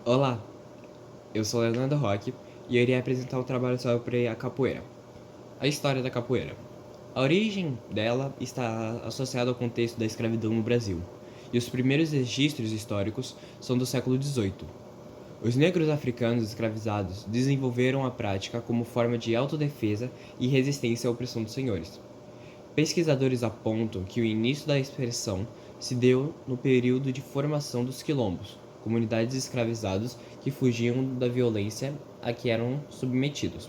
Olá, eu sou Leonardo Roque e eu irei apresentar um trabalho sobre a capoeira. A história da capoeira. A origem dela está associada ao contexto da escravidão no Brasil, e os primeiros registros históricos são do século XVIII. Os negros africanos escravizados desenvolveram a prática como forma de autodefesa e resistência à opressão dos senhores. Pesquisadores apontam que o início da expressão se deu no período de formação dos quilombos, comunidades escravizadas que fugiam da violência a que eram submetidos.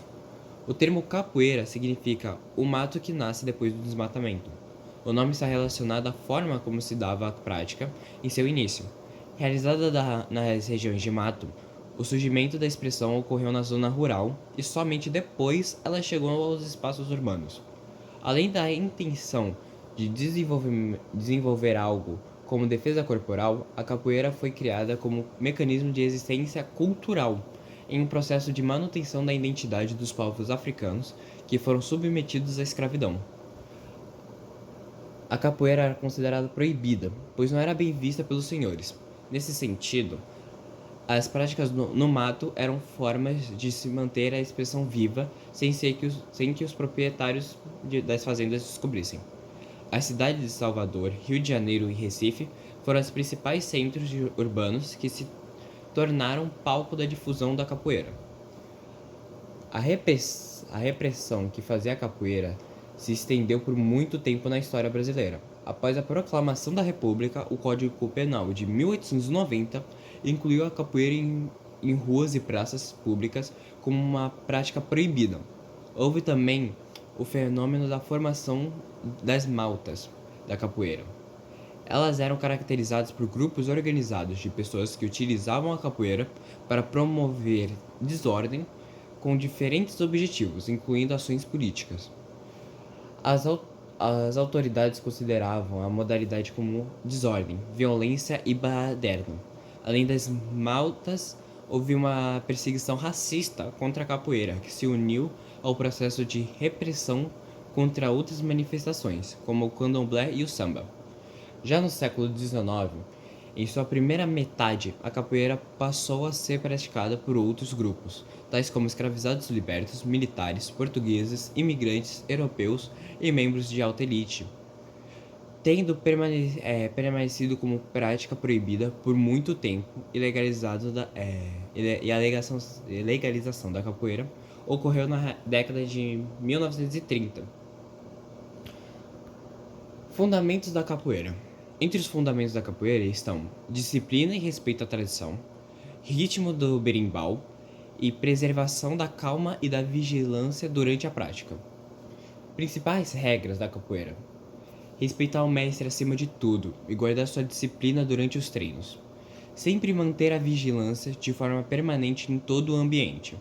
O termo capoeira significa o mato que nasce depois do desmatamento. O nome está relacionado à forma como se dava a prática em seu início. Realizada nas regiões de mato, o surgimento da expressão ocorreu na zona rural e somente depois ela chegou aos espaços urbanos. Além da intenção de desenvolver algo como defesa corporal, a capoeira foi criada como mecanismo de existência cultural, em um processo de manutenção da identidade dos povos africanos que foram submetidos à escravidão. A capoeira era considerada proibida, pois não era bem vista pelos senhores. Nesse sentido, as práticas no mato eram formas de se manter a expressão viva sem que os proprietários das fazendas descobrissem. As cidades de Salvador, Rio de Janeiro e Recife foram os principais centros urbanos que se tornaram palco da difusão da capoeira. A repressão que fazia a capoeira se estendeu por muito tempo na história brasileira. Após a proclamação da República, o Código Penal de 1890 incluiu a capoeira em ruas e praças públicas como uma prática proibida. Houve também o fenômeno da formação das maltas da capoeira. Elas eram caracterizadas por grupos organizados de pessoas que utilizavam a capoeira para promover desordem com diferentes objetivos, incluindo ações políticas. As, as autoridades consideravam a modalidade como desordem, violência e baderna. Além das maltas, houve uma perseguição racista contra a capoeira, que se uniu ao processo de repressão contra outras manifestações, como o candomblé e o samba. Já no século XIX, em sua primeira metade, a capoeira passou a ser praticada por outros grupos, tais como escravizados libertos, militares, portugueses, imigrantes, europeus e membros de alta elite, tendo permanecido como prática proibida por muito tempo e a legalização da capoeira ocorreu na década de 1930. Fundamentos da capoeira. Entre os fundamentos da capoeira estão disciplina e respeito à tradição, ritmo do berimbau e preservação da calma e da vigilância durante a prática. Principais regras da capoeira: respeitar o mestre acima de tudo e guardar sua disciplina durante os treinos. Sempre manter a vigilância de forma permanente em todo o ambiente.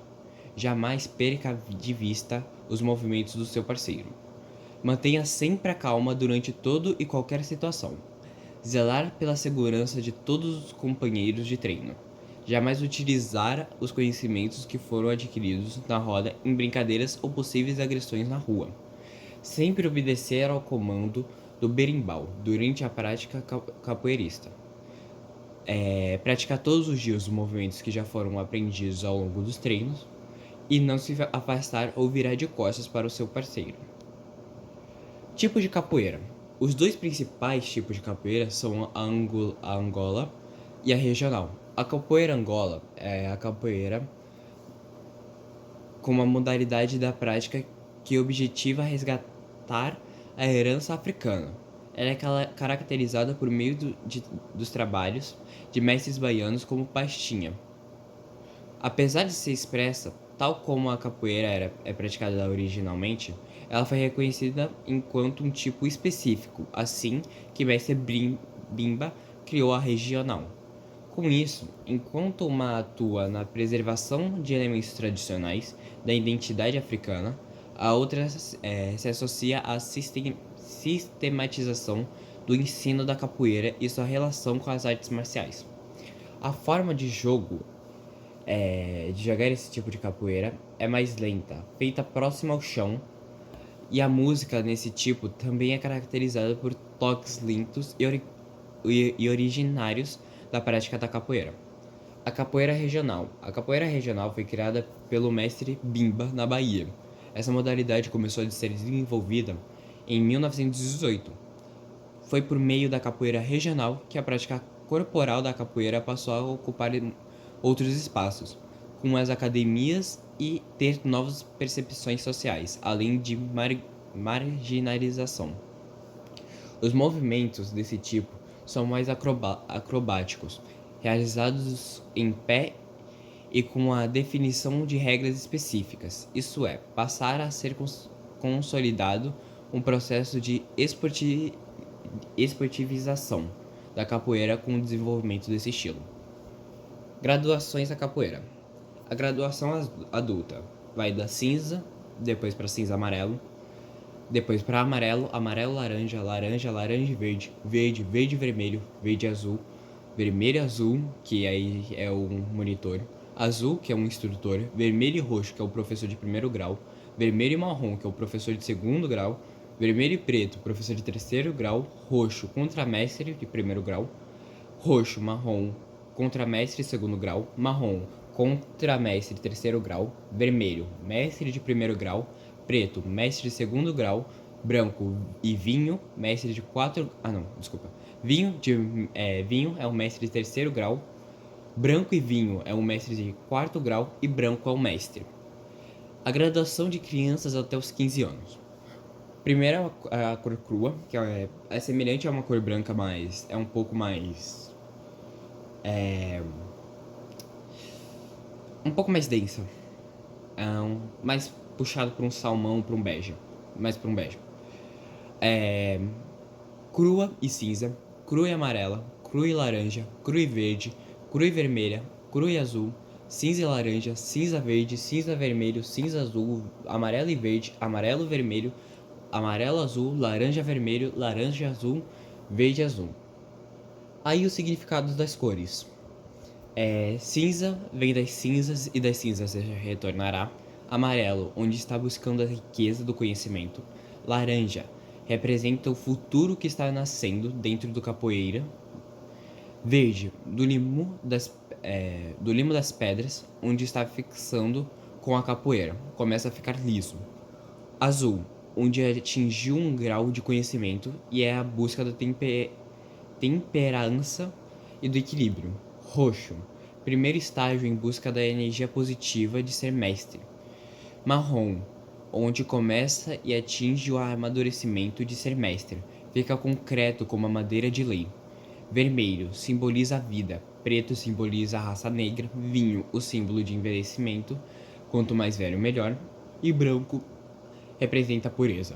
Jamais perca de vista os movimentos do seu parceiro. Mantenha sempre a calma durante todo e qualquer situação. Zelar pela segurança de todos os companheiros de treino. Jamais utilizar os conhecimentos que foram adquiridos na roda em brincadeiras ou possíveis agressões na rua. Sempre obedecer ao comando do berimbau durante a prática capoeirista. Praticar todos os dias os movimentos que já foram aprendidos ao longo dos treinos e não se afastar ou virar de costas para o seu parceiro. Tipo de capoeira. Os dois principais tipos de capoeira são a Angola e a regional. A capoeira Angola é a capoeira com uma modalidade da prática que objetiva resgatar a herança africana. Ela é caracterizada por meio dos trabalhos de mestres baianos como Pastinha. Apesar de ser expressa tal como a capoeira é praticada originalmente, ela foi reconhecida enquanto um tipo específico, assim que mestre Bimba criou a regional. Com isso, enquanto uma atua na preservação de elementos tradicionais da identidade africana, a outra se associa à sistematização do ensino da capoeira e sua relação com as artes marciais. A forma de jogar esse tipo de capoeira é mais lenta, feita próxima ao chão, e a música nesse tipo também é caracterizada por toques lentos e originários da prática da capoeira. A capoeira regional. A capoeira regional foi criada pelo mestre Bimba, na Bahia. Essa modalidade começou a ser desenvolvida em 1918. Foi por meio da capoeira regional que a prática corporal da capoeira passou a ocupar outros espaços, como as academias e ter novas percepções sociais, além de marginalização. Os movimentos desse tipo são mais acrobáticos, realizados em pé e com a definição de regras específicas, isso é, passar a ser consolidado um processo de esportivização da capoeira com o desenvolvimento desse estilo. Graduações da capoeira. A graduação adulta vai da cinza, depois para cinza amarelo, depois para amarelo, amarelo laranja, laranja, laranja e verde, verde, verde e vermelho, verde e azul, vermelho e azul, que aí é o monitor, azul, que é um instrutor, vermelho e roxo, que é o professor de primeiro grau, vermelho e marrom, que é o professor de segundo grau, vermelho e preto, professor de terceiro grau, roxo, contramestre de primeiro grau, roxo, marrom, contramestre de segundo grau, marrom, contramestre de terceiro grau, vermelho, mestre de primeiro grau, preto, mestre de segundo grau, branco e vinho, mestre de vinho é o mestre de terceiro grau, branco e vinho é o mestre de quarto grau e branco é o mestre. A graduação de crianças até os 15 anos. Primeiro a cor crua, que é semelhante a uma cor branca, mas é um pouco mais um pouco mais densa, mais puxado para um salmão, para um bege, mais para um bege. Crua e cinza, crua e amarela, crua e laranja, crua e verde, crua e vermelha, crua e azul, cinza e laranja, cinza verde, cinza vermelho, cinza azul, amarelo e verde, amarelo vermelho, amarelo azul, laranja vermelho, laranja azul, verde azul. Aí os significados das cores. Cinza vem das cinzas e das cinzas retornará. Amarelo, onde está buscando a riqueza do conhecimento. Laranja, representa o futuro que está nascendo dentro do capoeira. Verde, do limo das pedras, onde está fixando com a capoeira. Começa a ficar liso. Azul, onde atingiu um grau de conhecimento e é a busca da temperança e do equilíbrio. Roxo, primeiro estágio em busca da energia positiva de ser mestre. Marrom, onde começa e atinge o amadurecimento de ser mestre, fica concreto como a madeira de lei. Vermelho, simboliza a vida. Preto simboliza a raça negra. Vinho, o símbolo de envelhecimento, quanto mais velho melhor. E branco representa a pureza.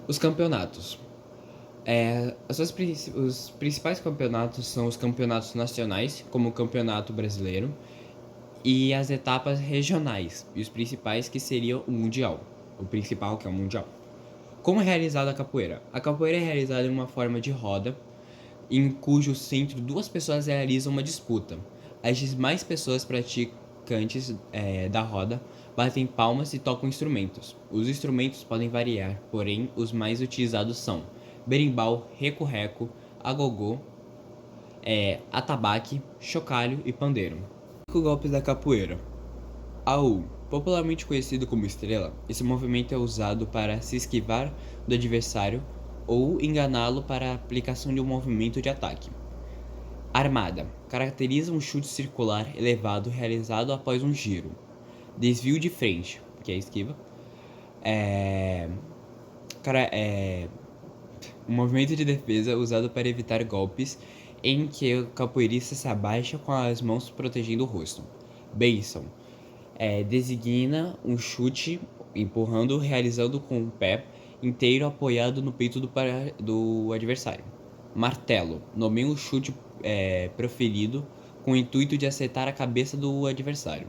Os campeonatos. Os principais campeonatos são os campeonatos nacionais, como o Campeonato Brasileiro, e as etapas regionais, e os principais que seriam o Mundial. O principal, que é o Mundial. Como é realizada a capoeira? A capoeira é realizada em uma forma de roda, em cujo centro duas pessoas realizam uma disputa. As demais pessoas praticantes da roda batem palmas e tocam instrumentos. Os instrumentos podem variar, porém os mais utilizados são berimbau, reco-reco, agogô, atabaque, chocalho e pandeiro. 5 golpes da capoeira. Aú, popularmente conhecido como estrela, esse movimento é usado para se esquivar do adversário ou enganá-lo para a aplicação de um movimento de ataque. Armada, caracteriza um chute circular elevado realizado após um giro. Desvio de frente, que é a esquiva. Um movimento de defesa usado para evitar golpes em que o capoeirista se abaixa com as mãos protegendo o rosto. Beição, designa um chute empurrando, realizando com o pé inteiro apoiado no peito do adversário. Martelo, nomeia um chute proferido com o intuito de acertar a cabeça do adversário.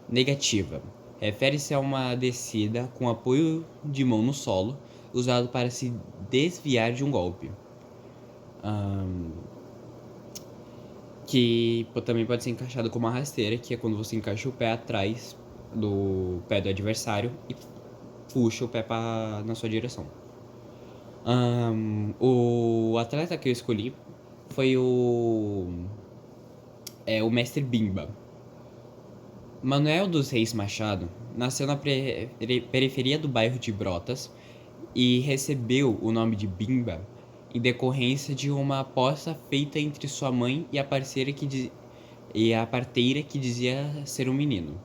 Negativa, refere-se a uma descida com apoio de mão no solo, usado para se desviar de um golpe. Que também pode ser encaixado como uma rasteira, que é quando você encaixa o pé atrás do pé do adversário e puxa o pé na sua direção. O atleta que eu escolhi foi o mestre Bimba. Manuel dos Reis Machado nasceu na periferia do bairro de Brotas e recebeu o nome de Bimba em decorrência de uma aposta feita entre sua mãe e a parteira que dizia ser um menino.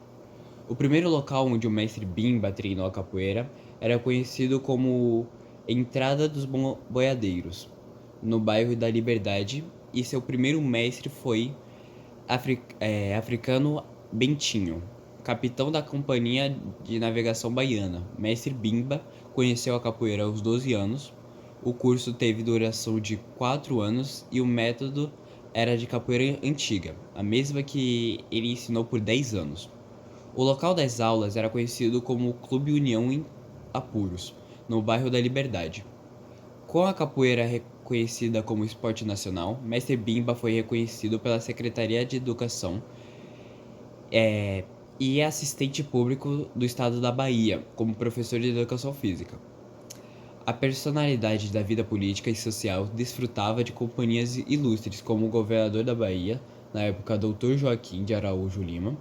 O primeiro local onde o mestre Bimba treinou a capoeira era conhecido como Entrada dos Boiadeiros, no bairro da Liberdade, e seu primeiro mestre foi africano Bentinho, capitão da Companhia de Navegação Baiana. Mestre Bimba conheceu a capoeira aos 12 anos. O curso teve duração de 4 anos e o método era de capoeira antiga, a mesma que ele ensinou por 10 anos. O local das aulas era conhecido como Clube União em Apuros, no bairro da Liberdade. Com a capoeira reconhecida como esporte nacional, Mestre Bimba foi reconhecido pela Secretaria de Educação e assistente público do estado da Bahia como professor de educação física. A personalidade da vida política e social desfrutava de companhias ilustres como o governador da Bahia, na época Dr. Joaquim de Araújo Lima,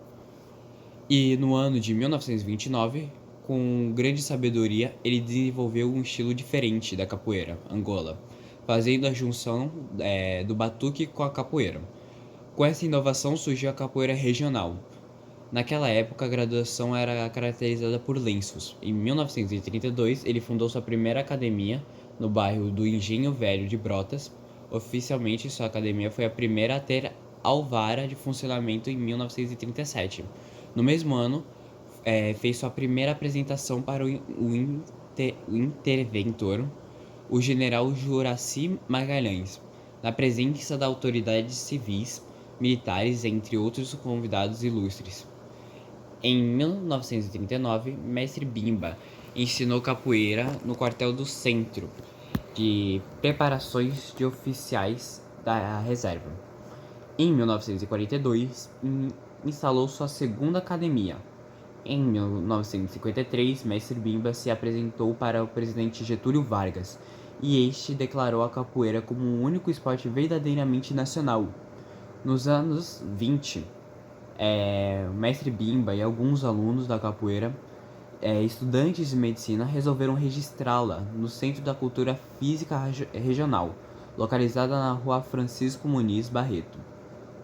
e no ano de 1929, com grande sabedoria, ele desenvolveu um estilo diferente da capoeira Angola, fazendo a junção do batuque com a capoeira. Com essa inovação surgiu a capoeira regional. Naquela época, a graduação era caracterizada por lenços. Em 1932, ele fundou sua primeira academia no bairro do Engenho Velho de Brotas. Oficialmente, sua academia foi a primeira a ter alvará de funcionamento em 1937. No mesmo ano, fez sua primeira apresentação para o interventor, o general Juraci Magalhães, na presença das autoridades civis, militares, entre outros convidados ilustres. Em 1939, Mestre Bimba ensinou capoeira no quartel do Centro de Preparações de Oficiais da Reserva. Em 1942, instalou sua segunda academia. Em 1953, Mestre Bimba se apresentou para o presidente Getúlio Vargas e este declarou a capoeira como o único esporte verdadeiramente nacional. Nos anos 20, o Mestre Bimba e alguns alunos da capoeira, estudantes de medicina, resolveram registrá-la no Centro da Cultura Física Regional, localizada na Rua Francisco Muniz Barreto,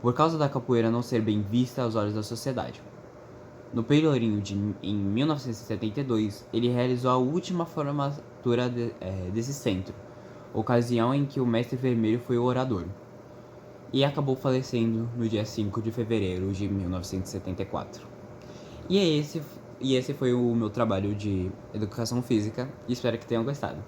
por causa da capoeira não ser bem vista aos olhos da sociedade. No Pelourinho, em 1972, ele realizou a última formatura desse centro, ocasião em que o Mestre Vermelho foi o orador, e acabou falecendo no dia 5 de fevereiro de 1974. E esse foi o meu trabalho de educação física, e espero que tenham gostado.